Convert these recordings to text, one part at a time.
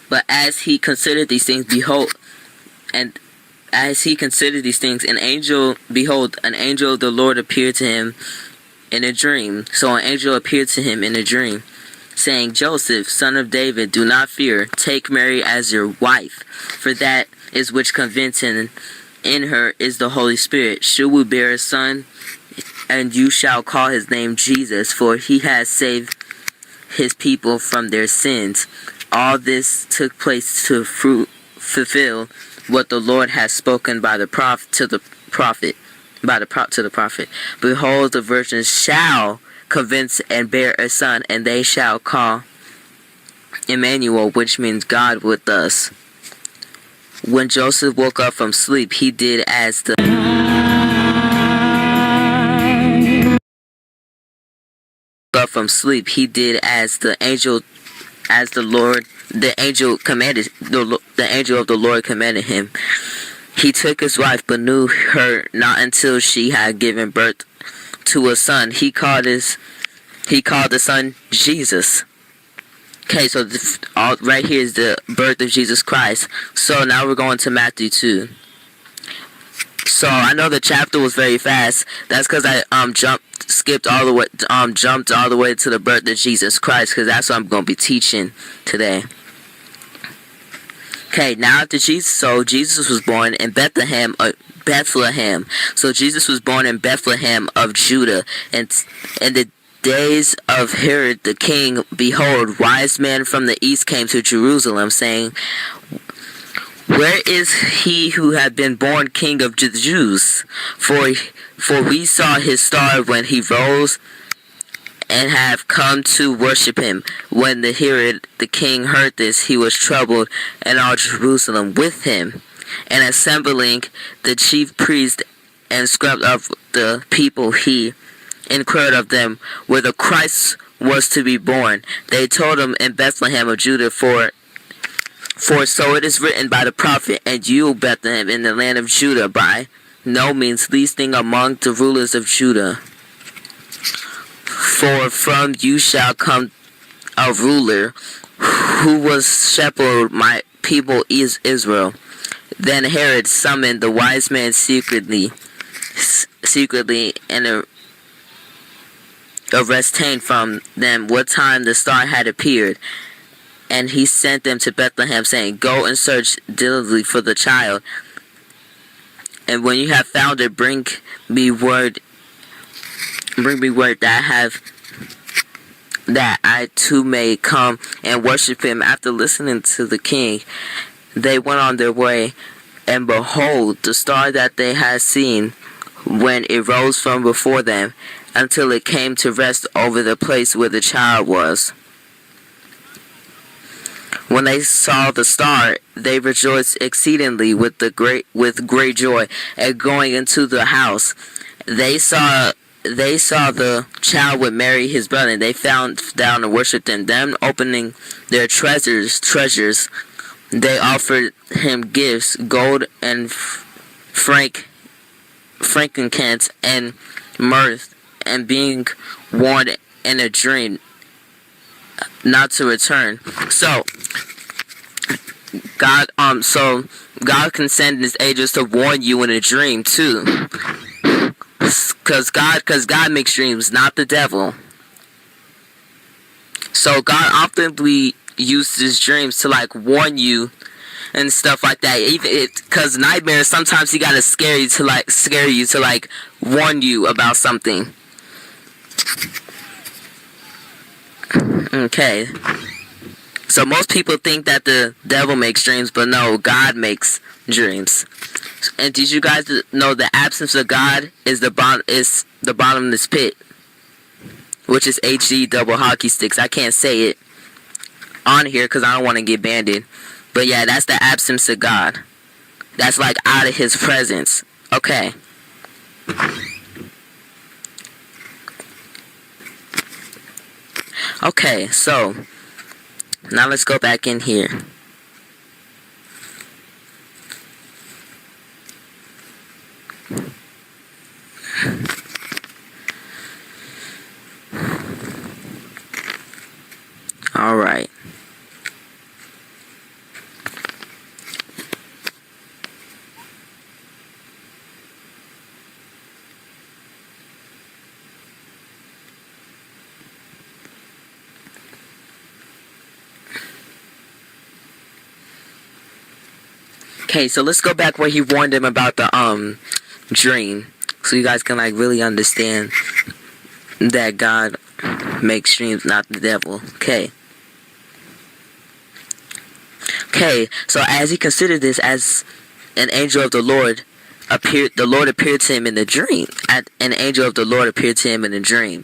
But as he considered these things, behold, and as he considered these things, an angel of the Lord appeared to him in a dream. So an angel appeared to him in a dream, saying, Joseph, son of David, do not fear. Take Mary as your wife, for that is which conceived in her is the Holy Spirit. She will bear a son, and you shall call his name Jesus, for he has saved his people from their sins. All this took place to fulfill what the Lord has spoken by the prophet to the prophet. Behold, the virgin shall conceive and bear a son, and they shall call Emmanuel, which means God with us. When Joseph woke up from sleep, he did as the angel of the Lord commanded him. He took his wife, but knew her not until she had given birth to a son. He called the son Jesus. Okay, so right here is the birth of Jesus Christ. So now we're going to Matthew 2. So I know the chapter was very fast. That's because I jumped all the way to the birth of Jesus Christ, because that's what I'm going to be teaching today. Okay, now after Jesus was born in Bethlehem. So Jesus was born in Bethlehem of Judah, and in the days of Herod the king, behold, wise men from the east came to Jerusalem, saying, Where is he who had been born King of the Jews? For we saw his star when he rose, and have come to worship him. When the Herod the king heard this, he was troubled, and all Jerusalem with him. And assembling the chief priests and scribes of the people, he inquired of them where the Christ was to be born. They told him, in Bethlehem of Judah, for so it is written by the prophet, And you, Bethlehem, in the land of Judah, by no means leasting among the rulers of Judah. For from you shall come a ruler who will shepherd my people Israel. Then Herod summoned the wise men secretly, and ascertained from them what time the star had appeared. And he sent them to Bethlehem, saying, Go and search diligently for the child, and when you have found it, bring me word that I too may come and worship him. After listening to the king, they went on their way, and behold, the star that they had seen when it rose from before them, until it came to rest over the place where the child was. When they saw the star, they rejoiced exceedingly with great joy. And going into the house, they saw the child with Mary his brother, and they found down and worshipped him. Then opening their treasures, they offered him gifts, gold and frankincense and myrrh, and being warned in a dream not to return. So God can send his angels to warn you in a dream too. Cause God makes dreams, not the devil. So God often uses dreams to warn you and stuff like that. Even cause nightmares, sometimes he gotta scare you to warn you about something. Okay. So most people think that the devil makes dreams, but no, God makes dreams. And did you guys know the absence of God is the bottomless pit, which is HG double hockey sticks. I can't say it on here because I don't want to get banned. But yeah, that's the absence of God. That's out of his presence. Okay. Okay, so now let's go back in here. Alright. Okay, so let's go back where he warned him about the dream, so you guys can like really understand that God makes dreams, not the devil. Okay. Okay, so as he considered this, as an angel of the Lord appeared to him in the dream. An angel of the Lord appeared to him in a dream.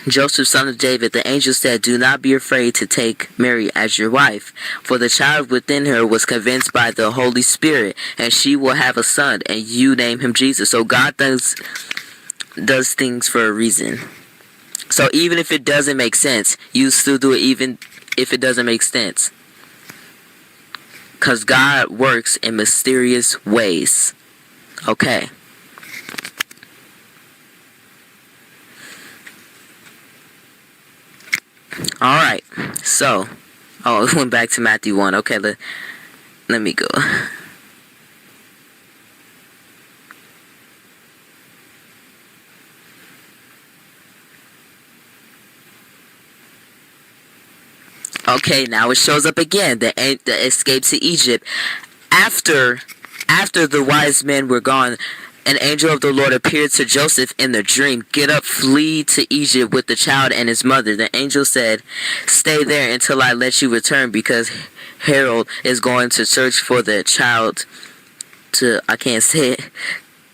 Joseph, son of David, the angel said, "Do not be afraid to take Mary as your wife, for the child within her was conceived by the Holy Spirit, and she will have a son, and you name him Jesus." So God does things for a reason. So even if it doesn't make sense, you still do it even if it doesn't make sense. Because God works in mysterious ways. Okay. Alright. So. Oh, it went back to Matthew 1. Okay, let me go. Okay, now it shows up again. The escape to Egypt. After the wise men were gone, an angel of the Lord appeared to Joseph in the dream. "Get up, flee to Egypt with the child and his mother." The angel said, "Stay there until I let you return, because Herod is going to search for the child to..." I can't say it.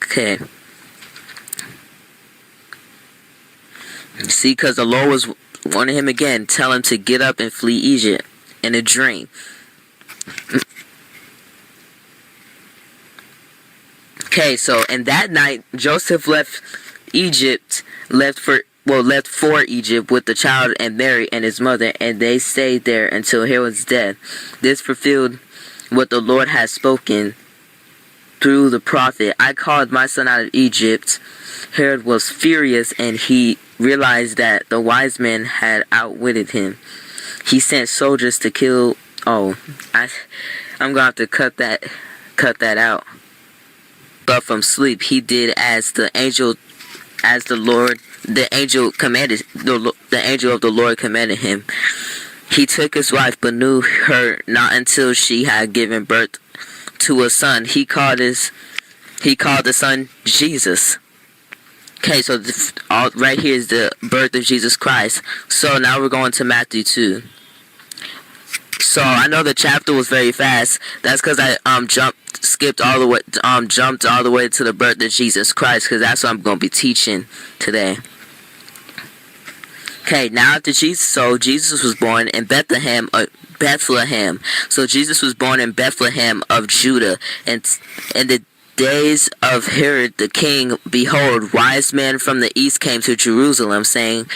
Okay. See, because the Lord was warning him again. Tell him to get up and flee Egypt in a dream. Okay, so and that night Joseph left for Egypt with the child and Mary and his mother, and they stayed there until Herod's death. This fulfilled what the Lord had spoken through the prophet. "I called my son out of Egypt." Herod was furious, and he realized that the wise men had outwitted him. He sent soldiers to kill. I'm gonna have to cut that out. But from sleep, he did as the angel of the Lord commanded him. He took his wife, but knew her not until she had given birth to a son. He called the son Jesus. Okay, so right here is the birth of Jesus Christ. So now we're going to Matthew 2. So I know the chapter was very fast. That's because I jumped all the way to the birth of Jesus Christ, because that's what I'm going to be teaching today. Okay, now after Jesus was born in Bethlehem. So Jesus was born in Bethlehem of Judah, and in the days of Herod the king, behold, wise men from the east came to Jerusalem, saying,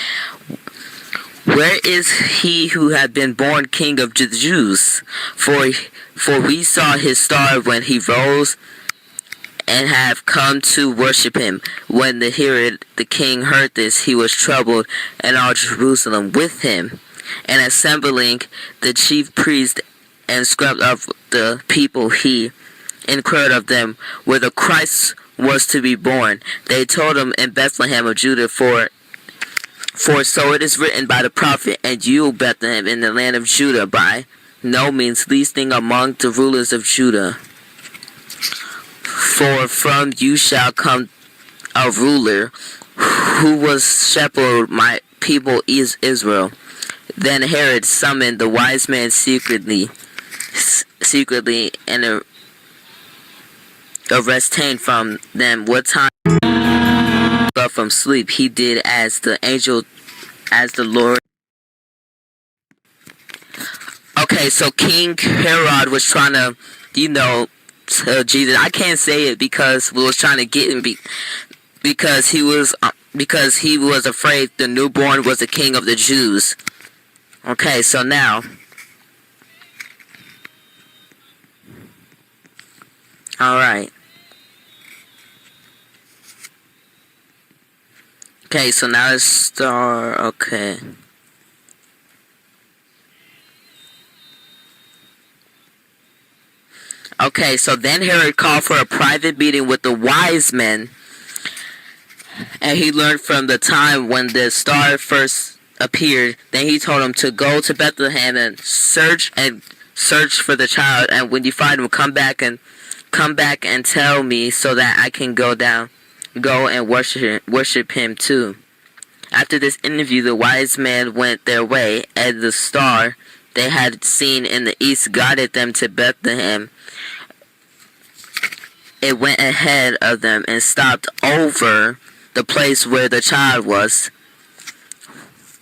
"Where is he who had been born King of the Jews? For we saw his star when he rose, and have come to worship him." When the Herod the king heard this, he was troubled, and all Jerusalem with him. And assembling the chief priests and scribes of the people, he inquired of them where the Christ was to be born. They told him, "In Bethlehem of Judah, for so it is written by the prophet, and you, Bethlehem, in the land of Judah, by no means least thing among the rulers of Judah. For from you shall come a ruler who will shepherd my people Israel." Then Herod summoned the wise men secretly, and arrested from them what time. But from sleep, he did as the Lord. Okay, so King Herod was trying to, tell Jesus. I can't say it because we was trying to get him because he was afraid the newborn was the king of the Jews. Okay, so now. Alright. Okay, so now let's start. Okay. Okay, so then Herod called for a private meeting with the wise men, and he learned from the time when the star first appeared. Then he told them to go to Bethlehem and search search for the child, and when you find him, come back and tell me so that I can go and worship him too." After this interview, the wise men went their way, and the star they had seen in the east guided them to Bethlehem. It went ahead of them and stopped over the place where the child was.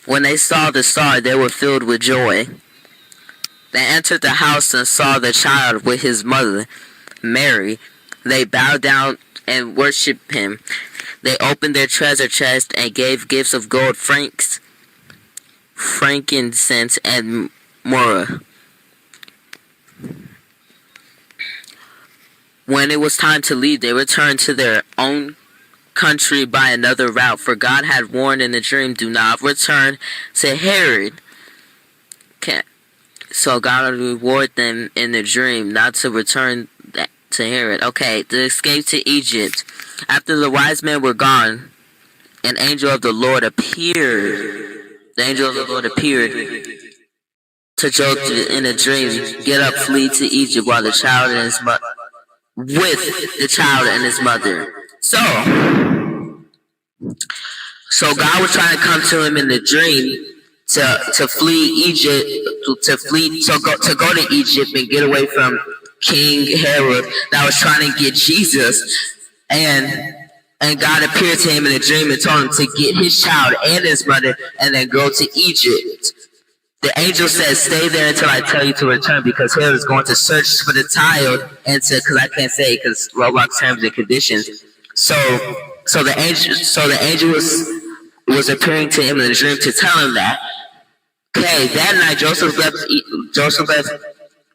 When they saw the star, they were filled with joy. They entered the house and saw the child with his mother, Mary. They bowed down and worshipped him. They opened their treasure chest and gave gifts of gold, frankincense, and myrrh. When it was time to leave, they returned to their own country by another route, for God had warned in the dream, "Do not return to Herod." So God would reward them in the dream not to return to Herod. Okay, the escape to Egypt. After the wise men were gone, an angel of the Lord appeared. The angel of the Lord appeared to Joseph in a dream. "Get up, flee to Egypt while the child and his mother." With the child and his mother. So God was trying to come to him in the dream to flee Egypt, to go to Egypt and get away from King Herod that was trying to get Jesus. And God appeared to him in a dream and told him to get his child and his mother and then go to Egypt. The angel says, "Stay there until I tell you to return, because Herod is going to search for the child," and because I can't say because Roblox terms and conditions. So the angel was appearing to him in the dream to tell him that. Okay, that night Joseph left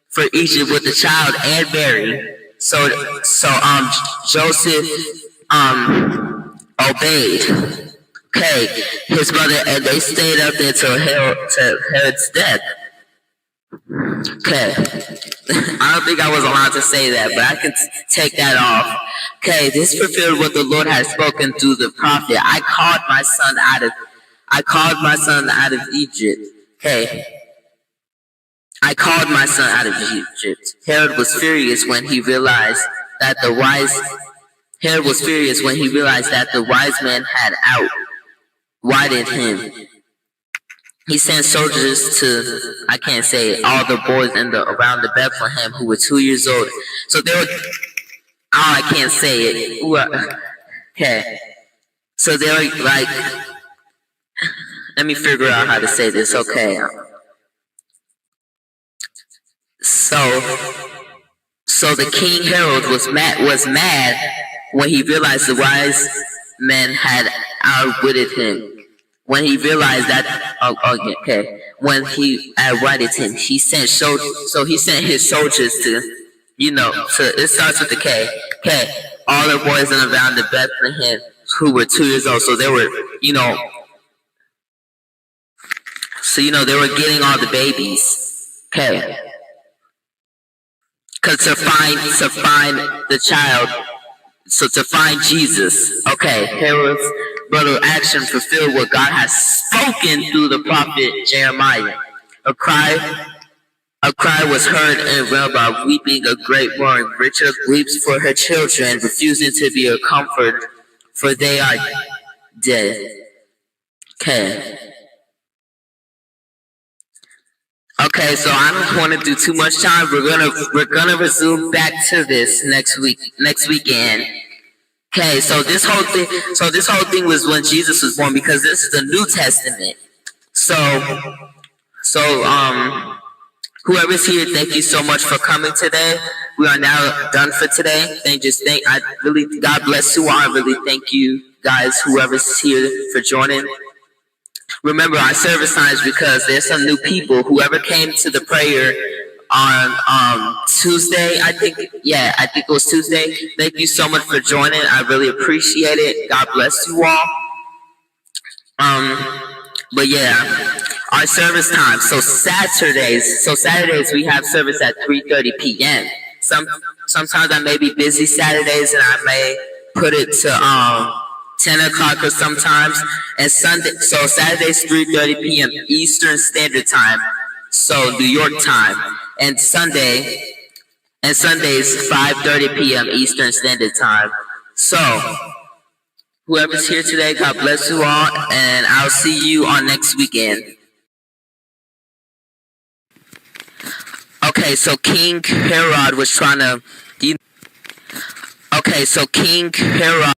for Egypt with the child and Mary. So Joseph obeyed. Okay, his mother, and they stayed up there till Herod's death. Okay, I don't think I was allowed to say that, but I can take that off. Okay, this fulfilled what the Lord had spoken through the prophet. I called my son out of Egypt. Okay, I called my son out of Egypt. Herod was furious when he realized that the wise men had outwitted him. He sent soldiers to, I can't say it, all the boys around the Bethlehem who were 2 years old. So they were, I can't say it. Okay. So they were like, let me figure out how to say this. Okay. So the King Herod was mad when he realized the wise men had outwitted him. When he realized that, when he outwitted him, he sent his soldiers to, it starts with the K. Okay, all the boys in around the Bethlehem who were 2 years old. So they were, they were getting all the babies. Okay. Because to find the child, so to find Jesus. Okay, Herod's brutal action fulfilled what God has spoken through the prophet Jeremiah. A cry was heard in Ramah, weeping a great mourning. Rachel weeps for her children, refusing to be a comfort, for they are dead. Okay, so I don't want to do too much time. We're gonna resume back to this next weekend. Okay, so this whole thing was when Jesus was born, because this is the New Testament. So whoever's here, thank you so much for coming today. We are now done for today. God bless you all. I really thank you guys, whoever's here, for joining. Remember our service times, because there's some new people. Whoever came to the prayer on Tuesday, I think it was Tuesday. Thank you so much for joining. I really appreciate it. God bless you all. But yeah, our service time. So Saturdays we have service at 3:30 p.m. Sometimes I may be busy Saturdays and I may put it to 10 o'clock or sometimes. And Saturdays 3:30 p.m. Eastern Standard Time. So New York time. and Sundays 5:30 p.m. Eastern Standard Time. So, whoever's here today, God bless you all, and I'll see you on next weekend. Okay, so King Herod was trying to. Okay, so King Herod.